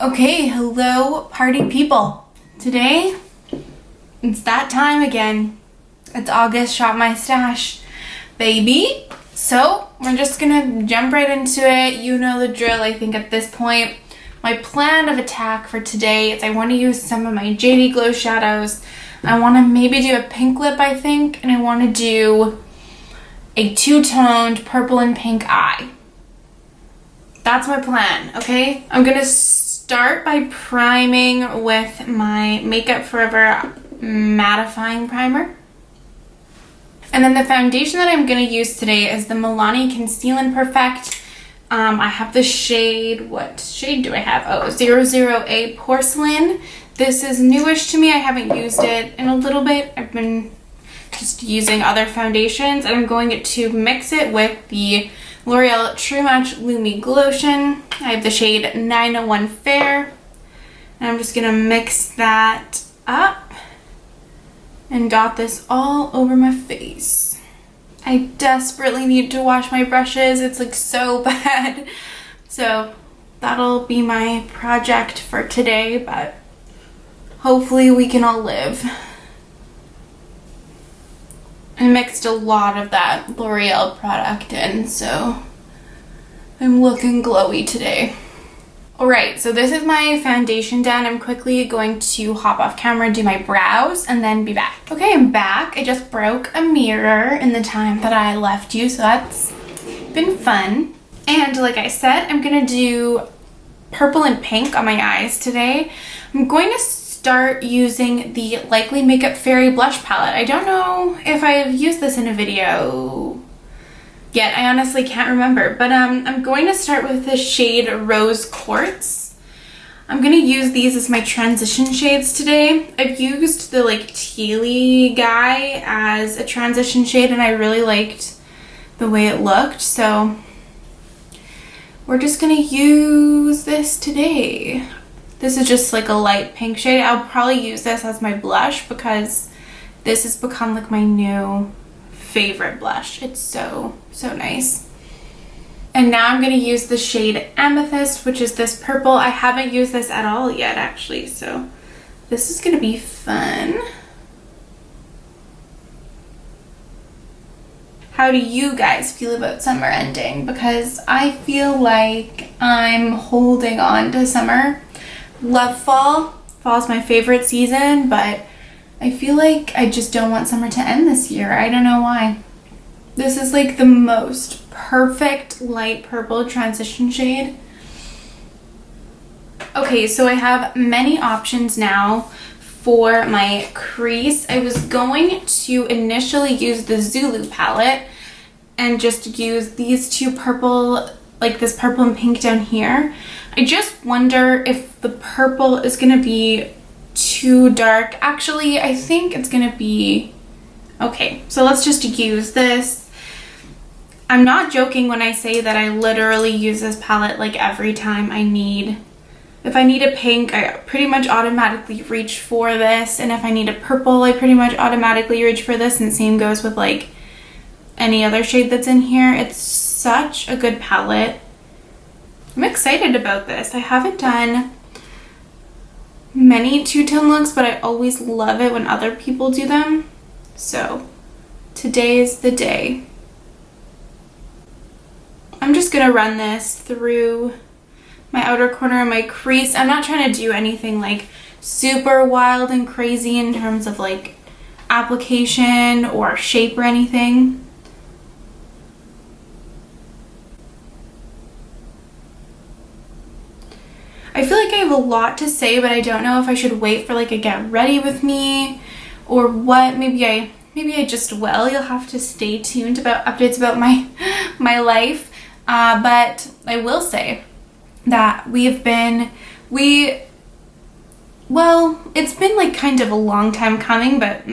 Okay, hello party people. Today, it's that time again. It's August Shop My Stash, baby. So, we're just gonna jump right into it. You know the drill, I think, at this point. My plan of attack for today is I want to use some of my JD Glow shadows. I want to maybe do a pink lip, I think, and I want to do a two-toned purple and pink eye. That's my plan, okay? I'm gonna start by priming with my Makeup Forever Mattifying Primer. And then the foundation that I'm going to use today is the Milani Conceal and Perfect. I have the shade, what shade do I have? Oh, 00A Porcelain. This is newish to me. I haven't used it in a little bit. I've been just using other foundations, and I'm going to mix it with the L'Oreal True Match Lumi Glotion. I have the shade 901 Fair, and I'm just gonna mix that up and dot this all over my face. I desperately need to wash my brushes. It's like so bad. So that'll be my project for today, but hopefully we can all live. I mixed a lot of that L'Oreal product in, so I'm looking glowy today. Alright, so this is my foundation done. I'm quickly going to hop off camera, do my brows, and then be back. Okay, I'm back. I just broke a mirror in the time that I left you, so that's been fun. And like I said, I'm gonna do purple and pink on my eyes today. I'm going to start using the Likely Makeup Fairy Blush Palette. I don't know if I've used this in a video yet. I honestly can't remember, but I'm going to start with the shade Rose Quartz. I'm going to use these as my transition shades today. I've used the like tealy guy as a transition shade, and I really liked the way it looked, so we're just going to use this today. This is just like a light pink shade. I'll probably use this as my blush because this has become like my new favorite blush. It's so nice. And now I'm going to use the shade Amethyst, which is this purple. I haven't used this at all yet, actually, so this is going to be fun. How do you guys feel about summer ending? Because I feel like I'm holding on to summer. Love fall. Fall's my favorite season, but I feel like I just don't want summer to end this year. I don't know why. This is like the most perfect light purple transition shade. Okay, so I have many options now for my crease. I was going to initially use the Zulu palette and just use these two purple, like this purple and pink down here. I just wonder if the purple is gonna be too dark. Actually, I think it's gonna be okay. So let's just use this. I'm not joking when I say that I literally use this palette like every time if I need a pink, I pretty much automatically reach for this, and if I need a purple, I pretty much automatically reach for this, and same goes with like any other shade that's in here. It's such a good palette. I'm excited about this. I haven't done many two-tone looks, but I always love it when other people do them. So today is the day. I'm just gonna run this through my outer corner of my crease. I'm not trying to do anything like super wild and crazy in terms of like application or shape or anything. I feel like I have a lot to say, but I don't know if I should wait for like a get ready with me or what. Maybe I just will. You'll have to stay tuned about updates about my life. But I will say that it's been like kind of a long time coming, but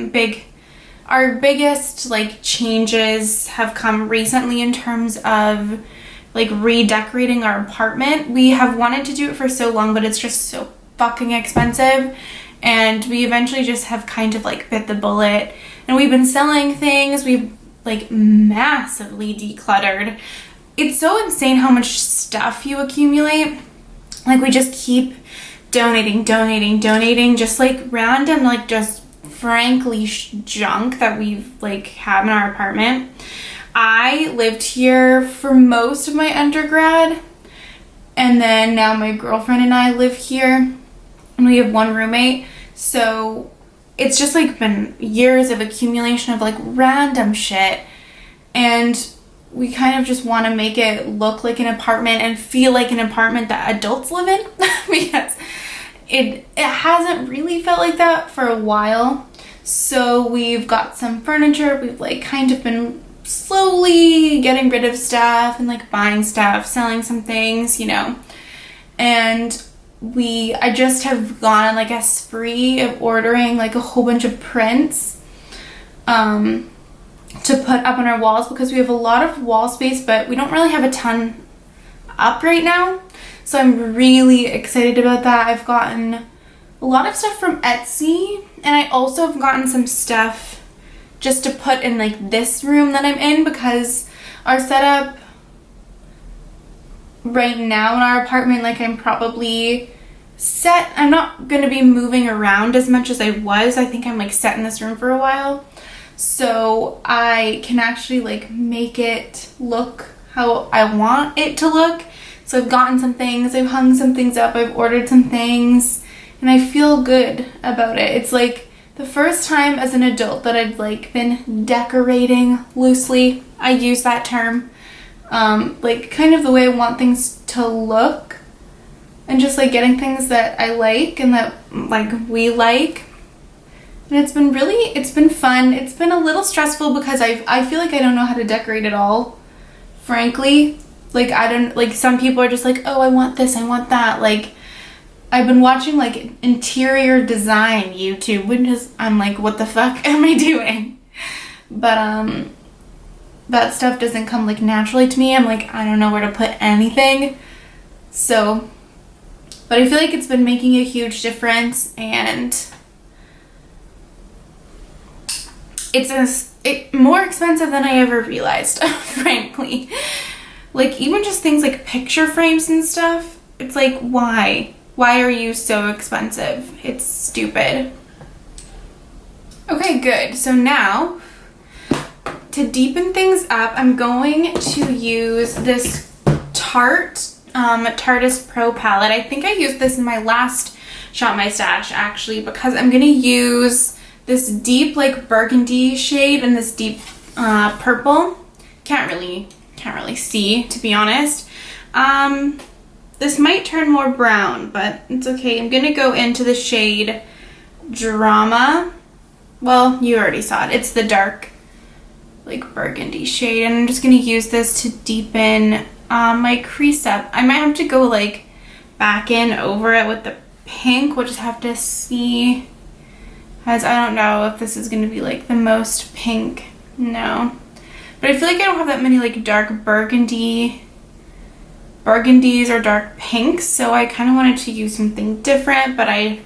our biggest like changes have come recently in terms of like redecorating our apartment. We have wanted to do it for so long, but it's just so fucking expensive, and we eventually just have kind of like bit the bullet, and we've been selling things. We've like massively decluttered. It's so insane how much stuff you accumulate. Like we just keep donating, just like random, like just frankly junk that we've like have in our apartment. I lived here for most of my undergrad, and then now my girlfriend and I live here, and we have one roommate. So it's just like been years of accumulation of like random shit, and we kind of just want to make it look like an apartment and feel like an apartment that adults live in because it hasn't really felt like that for a while. So we've got some furniture. We've like kind of been slowly getting rid of stuff and like buying stuff, selling some things, you know. And I just have gone on like a spree of ordering like a whole bunch of prints to put up on our walls because we have a lot of wall space, but we don't really have a ton up right now. So I'm really excited about that. I've gotten a lot of stuff from Etsy, and I also have gotten some stuff just to put in like this room that I'm in, because our setup right now in our apartment, like I'm probably set. I'm not going to be moving around as much as I was. I think I'm like set in this room for a while. So I can actually like make it look how I want it to look. So I've gotten some things, I've hung some things up, I've ordered some things, and I feel good about it. It's like the first time as an adult that I've like been decorating loosely. I use that term. Like kind of the way I want things to look, and just like getting things that I like and that like we like. And it's been fun. It's been a little stressful because I feel like I don't know how to decorate at all, frankly. Like I don't, like some people are just like, oh, I want this, I want that. Like I've been watching like interior design YouTube, which is, I'm like, what the fuck am I doing? But that stuff doesn't come like naturally to me. I'm like, I don't know where to put anything. So, but I feel like it's been making a huge difference, and it's more expensive than I ever realized, frankly. Like even just things like picture frames and stuff, it's like, why? Why are you so expensive? It's stupid. Okay, good. So now, to deepen things up, I'm going to use this Tardis Pro Palette. I think I used this in my last Shop My Stash, actually, because I'm going to use this deep like burgundy shade and this deep purple. Can't really see, to be honest. This might turn more brown, but it's okay. I'm gonna go into the shade Drama. Well, you already saw it. It's the dark like burgundy shade, and I'm just gonna use this to deepen my crease up. I might have to go like back in over it with the pink. We'll just have to see, as I don't know if this is gonna be like the most pink. No. But I feel like I don't have that many like dark burgundies or dark pinks, so I kind of wanted to use something different, but I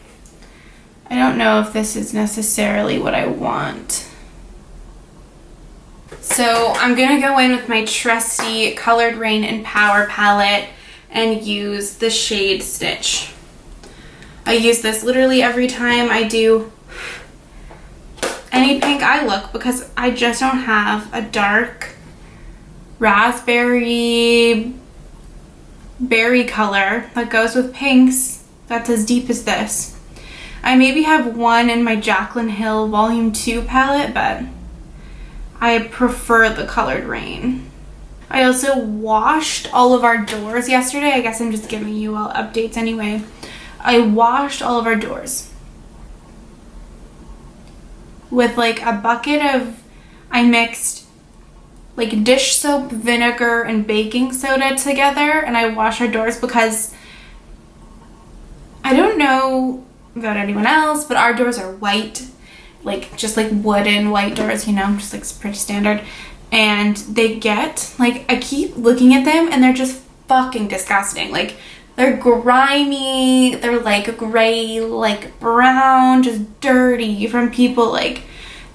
don't know if this is necessarily what I want. So I'm gonna go in with my trusty Colored Rain and Power palette and use the shade Stitch. I use this literally every time I do any pink eye look, because I just don't have a dark raspberry berry color that goes with pinks that's as deep as this. I maybe have one in my Jaclyn Hill Volume 2 palette, but I prefer the Colored Rain. I also washed all of our doors yesterday. I guess I'm just giving you all updates anyway. I washed all of our doors with like a bucket of, I mixed like dish soap, vinegar, and baking soda together, and I washed our doors because I don't know about anyone else, but our doors are white, like just like wooden white doors, you know, just like pretty standard. And they get like, I keep looking at them and they're just fucking disgusting. Like they're grimy, they're like gray, like brown, just dirty from people like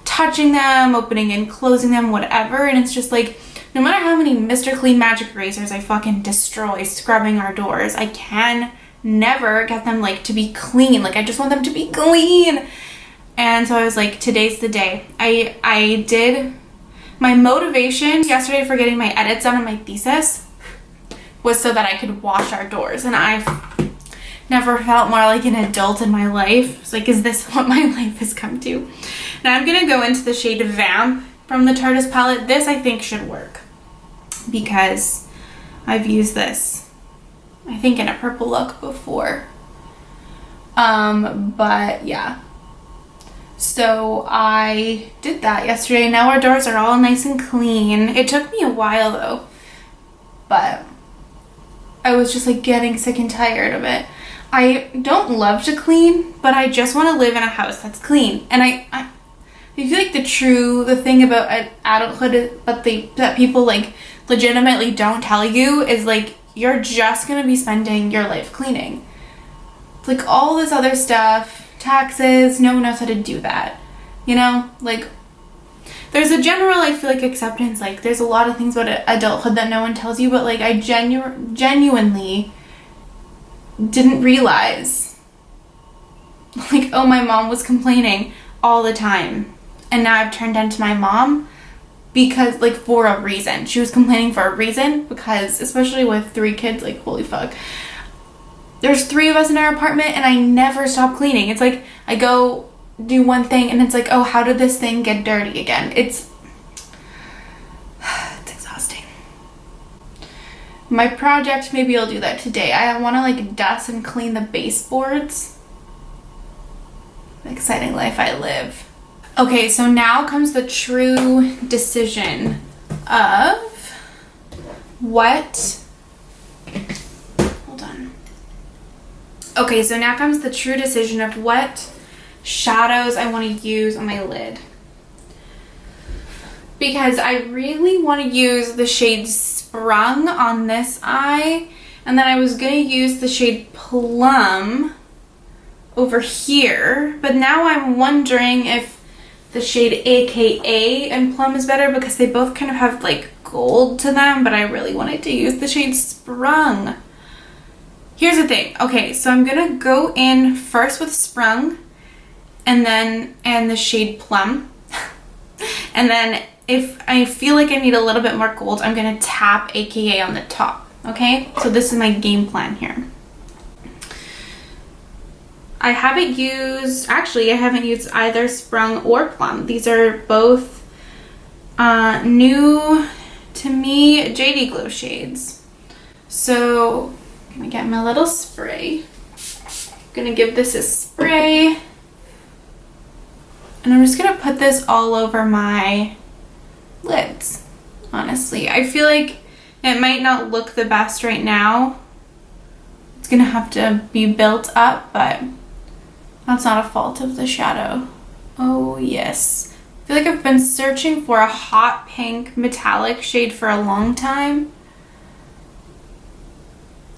touching them, opening and closing them, whatever. And it's just like, no matter how many Mr. Clean Magic Erasers I fucking destroy scrubbing our doors, I can never get them like to be clean. Like I just want them to be clean. And so I was like, today's the day. I did my motivation yesterday for getting my edits done on my thesis was so that I could wash our doors. And I've never felt more like an adult in my life. It's like, is this what my life has come to? Now I'm gonna go into the shade Vamp from the Tardis palette. This I think should work because I've used this, I think, in a purple look before. But yeah. So I did that yesterday. Now our doors are all nice and clean. It took me a while though, but I was just like getting sick and tired of it. I don't love to clean, but I just want to live in a house that's clean. And I feel like the thing about adulthood that people like legitimately don't tell you is like, you're just going to be spending your life cleaning. Like all this other stuff, taxes, no one knows how to do that, you know? Like there's a general, I feel like, acceptance. Like there's a lot of things about adulthood that no one tells you, but like I genuinely didn't realize, like, oh, my mom was complaining all the time, and now I've turned into my mom because, like, for a reason. She was complaining for a reason because, especially with 3 kids, like, holy fuck. There's 3 of us in our apartment and I never stop cleaning. It's like I go do one thing and it's like, oh, how did this thing get dirty again? It's exhausting. My project, maybe I'll do that today. I want to like dust and clean the baseboards. The exciting life I live. Okay, so now comes the true decision of what... Hold on. Okay, so now comes the true decision of what shadows I want to use on my lid. Because I really want to use the shade Sprung on this eye, and then I was going to use the shade Plum over here, but now I'm wondering if the shade AKA and Plum is better because they both kind of have like gold to them, but I really wanted to use the shade Sprung. Here's the thing. Okay, so I'm going to go in first with Sprung and the shade Plum. And then if I feel like I need a little bit more gold, I'm going to tap AKA on the top. Okay, so this is my game plan here. I haven't used either Sprung or Plum. These are both new to me JD Glow shades. So I'm going to get my little spray. I'm going to give this a spray. And I'm just going to put this all over my lids, honestly. I feel like it might not look the best right now. It's going to have to be built up, but that's not a fault of the shadow. Oh, yes. I feel like I've been searching for a hot pink metallic shade for a long time.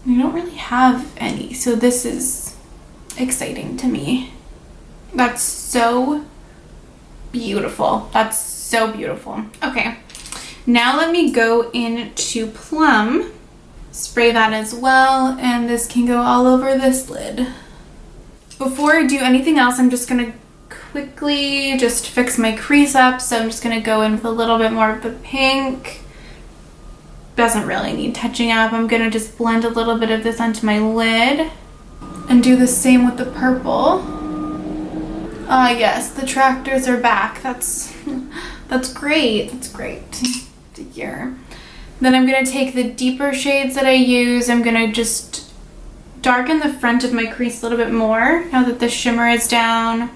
I don't really have any, so this is exciting to me. That's so beautiful. That's so beautiful. Okay, now let me go into Plum. Spray that as well, and this can go all over this lid. Before I do anything else, I'm just gonna quickly just fix my crease up. So I'm just gonna go in with a little bit more of the pink. Doesn't really need touching up. I'm gonna just blend a little bit of this onto my lid and do the same with the purple. Ah, yes, the tractors are back. That's great. That's great to hear. Then I'm gonna take the deeper shades that I use. I'm gonna just darken the front of my crease a little bit more now that the shimmer is down,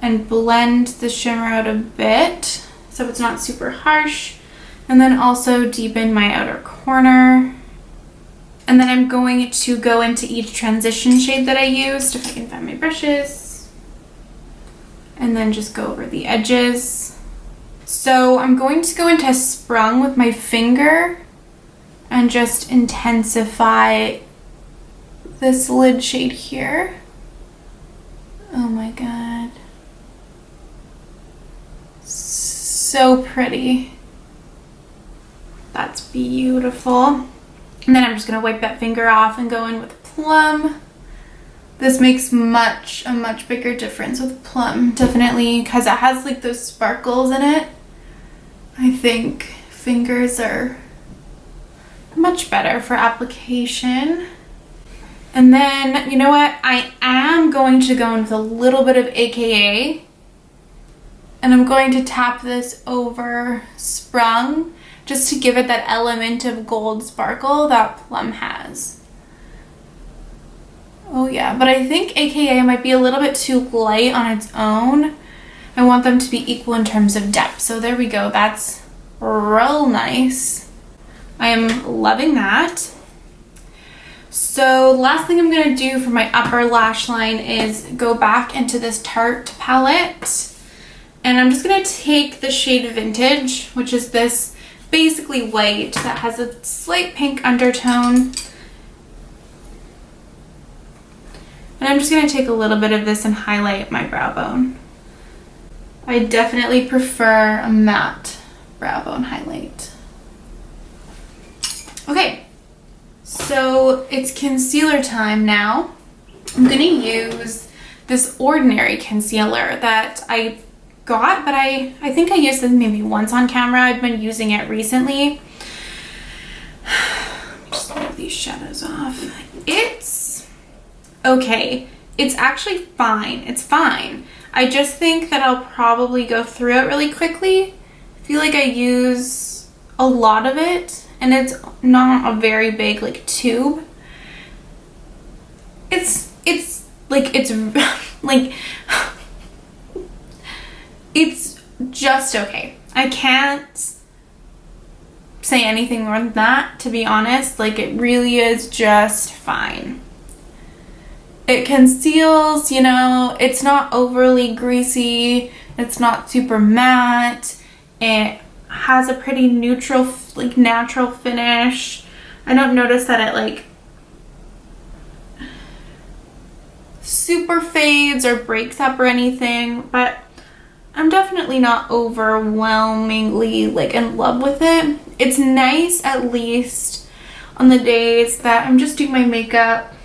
and blend the shimmer out a bit so it's not super harsh. And then also deepen my outer corner. And then I'm going to go into each transition shade that I used, if I can find my brushes. And then just go over the edges. So I'm going to go into Sprung with my finger and just intensify this lid shade here. Oh my god. So pretty. That's beautiful. And then I'm just gonna wipe that finger off and go in with Plum. This makes a much bigger difference with Plum, definitely, because it has like those sparkles in it. I think fingers are much better for application. And then, you know what? I am going to go in with a little bit of AKA, and I'm going to tap this over Sprung just to give it that element of gold sparkle that Plum has. Oh yeah, but I think AKA might be a little bit too light on its own. I want them to be equal in terms of depth. So there we go. That's real nice. I am loving that. So the last thing I'm going to do for my upper lash line is go back into this Tarte palette. And I'm just going to take the shade Vintage, which is this basically white that has a slight pink undertone. And I'm just going to take a little bit of this and highlight my brow bone. I definitely prefer a matte brow bone highlight. Okay, so it's concealer time now. I'm going to use this Ordinary concealer that I got, but I think I used it maybe once on camera. I've been using it recently. Just move these shadows off. It's okay. It's actually fine. It's fine. I just think that I'll probably go through it really quickly. I feel like I use a lot of it, and it's not a very big like tube. It's like it's like it's just okay. I can't say anything more than that, to be honest. Like, it really is just fine. It conceals, you know, it's not overly greasy, it's not super matte, it has a pretty neutral, like natural finish. I don't notice that it like super fades or breaks up or anything, but I'm definitely not overwhelmingly like in love with it. It's nice at least on the days that I'm just doing my makeup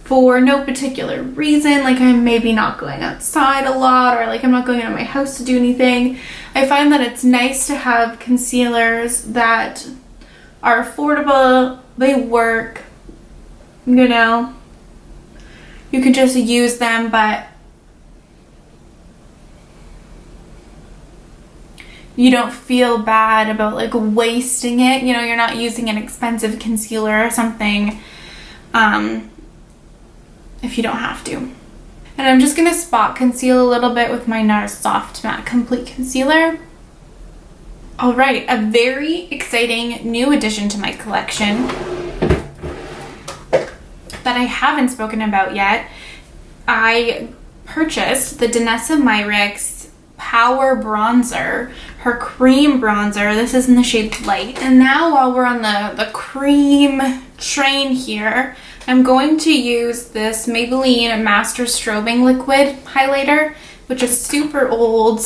for no particular reason, like I'm maybe not going outside a lot, or like I'm not going out of my house to do anything. I find that it's nice to have concealers that are affordable, they work, you know, you could just use them, but you don't feel bad about like wasting it. You know, you're not using an expensive concealer or something if you don't have to. And I'm just going to spot conceal a little bit with my NARS Soft Matte Complete Concealer. Alright, a very exciting new addition to my collection that I haven't spoken about yet. I purchased the Danessa Myricks Power Bronzer, her cream bronzer. This is in the shade Light. And now while we're on the cream train here, I'm going to use this Maybelline Master Strobing Liquid Highlighter, which is super old,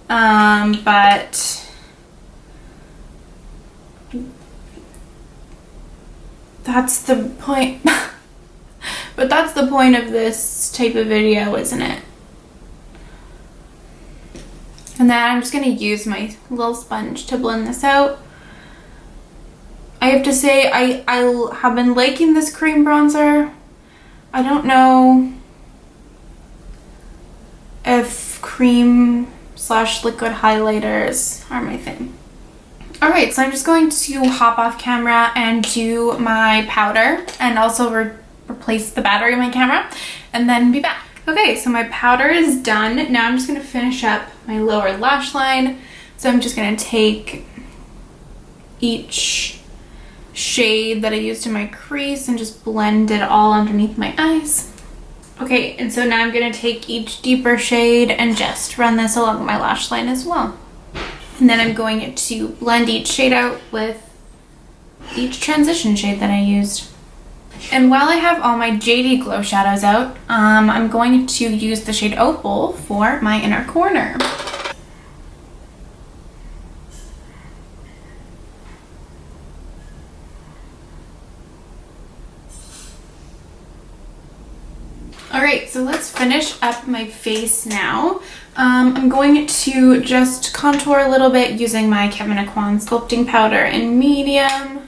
but that's the point. But that's the point of this type of video, isn't it? And then I'm just going to use my little sponge to blend this out. I have to say, I have been liking this cream bronzer. I don't know if cream / liquid highlighters are my thing. Alright, so I'm just going to hop off camera and do my powder and also replace the battery in my camera and then be back. Okay, so my powder is done. Now I'm just going to finish up my lower lash line. So I'm just going to take each shade that I used in my crease and just blend it all underneath my eyes. Okay, and so now I'm going to take each deeper shade and just run this along my lash line as well. And then I'm going to blend each shade out with each transition shade that I used. And while I have all my JD Glow shadows out, I'm going to use the shade Opal for my inner corner. Alright, so let's finish up my face now. I'm going to just contour a little bit using my Kevyn sculpting powder in medium.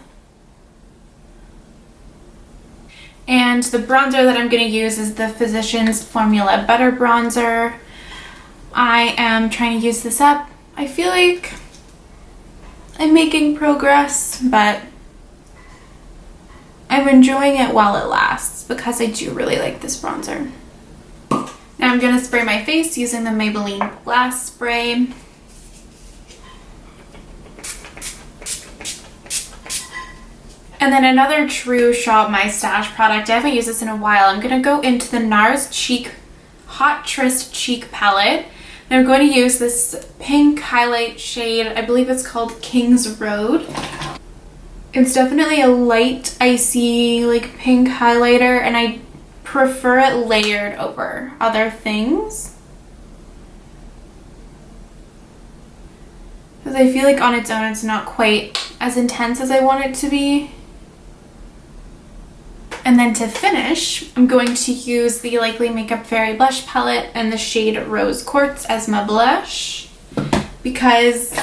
And the bronzer that I'm going to use is the Physicians Formula Butter Bronzer. I am trying to use this up. I feel like I'm making progress, but I'm enjoying it while it lasts because I do really like this bronzer. Now I'm going to spray my face using the Maybelline Glass Spray. And then another true Shop My Stash product. I haven't used this in a while. I'm going to go into the NARS Hot Tryst Cheek Palette. And I'm going to use this pink highlight shade. I believe it's called King's Road. It's definitely a light, icy, like pink highlighter, and I prefer it layered over other things. Because I feel like on its own it's not quite as intense as I want it to be. And then to finish, I'm going to use the Likely Makeup Fairy Blush Palette and the shade Rose Quartz as my blush. Because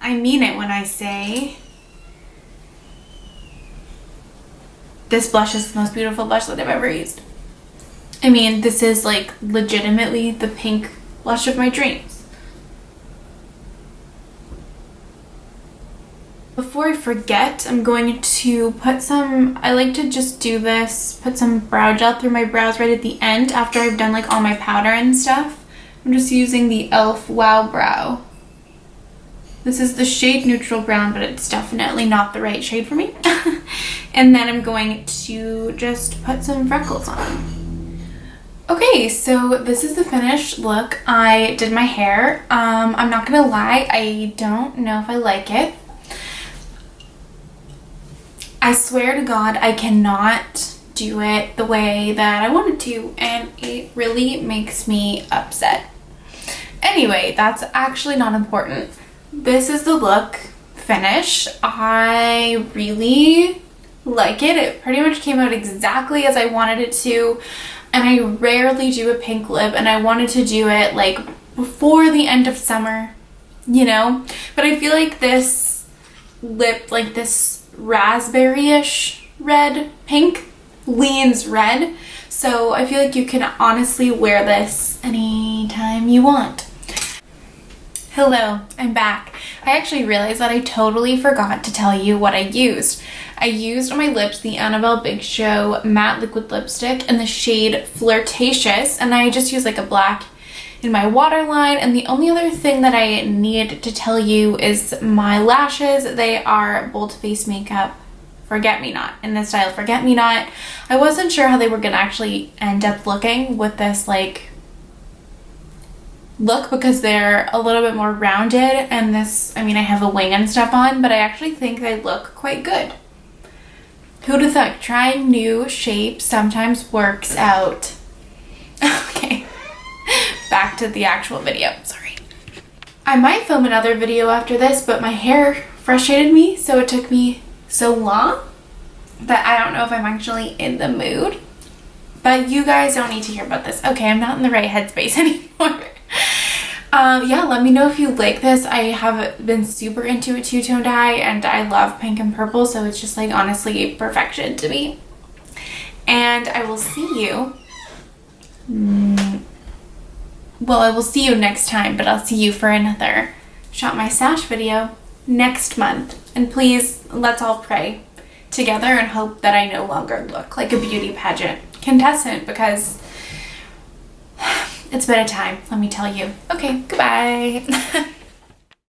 I mean it when I say this blush is the most beautiful blush that I've ever used. I mean, this is like legitimately the pink blush of my dreams. Before I forget, I'm going to put some, I like to just do this, put some brow gel through my brows right at the end after I've done like all my powder and stuff. I'm just using the e.l.f. Wow Brow. This is the shade Neutral Brown, but it's definitely not the right shade for me. And then I'm going to just put some freckles on. Okay, so this is the finished look. I did my hair. I'm not gonna lie, I don't know if I like it. I swear to God, I cannot do it the way that I wanted to, and it really makes me upset. Anyway, that's actually not important. This is the look finished. I really like it. It pretty much came out exactly as I wanted it to, and I rarely do a pink lip, and I wanted to do it like before the end of summer, you know? But I feel like this lip, like this raspberry-ish red pink, leans red, so I feel like you can honestly wear this anytime you want. Hello, I'm back. I actually realized that I totally forgot to tell you what I used. I used on my lips the Annabelle Big Show matte liquid lipstick in the shade Flirtatious, and I just used like a black in my waterline. And the only other thing that I need to tell you is my lashes. They are Bold Face Makeup Forget Me Not, in the style Forget Me Not. I wasn't sure how they were gonna actually end up looking with this like look because they're a little bit more rounded, and this, I mean, I have a wing and stuff on, but I actually think they look quite good. Who'd have thought trying new shapes sometimes works out. Okay, back to the actual video, sorry. I might film another video after this, but my hair frustrated me, so it took me so long that I don't know if I'm actually in the mood. But you guys don't need to hear about this. Okay, I'm not in the right headspace anymore. Yeah, let me know if you like this. I have been super into a two-tone dye, and I love pink and purple, so it's just like honestly perfection to me. And I will see you, well, I will see you next time, but I'll see you for another Shop My Stash video next month. And please, let's all pray together and hope that I no longer look like a beauty pageant contestant, because it's been a time, let me tell you. Okay, goodbye.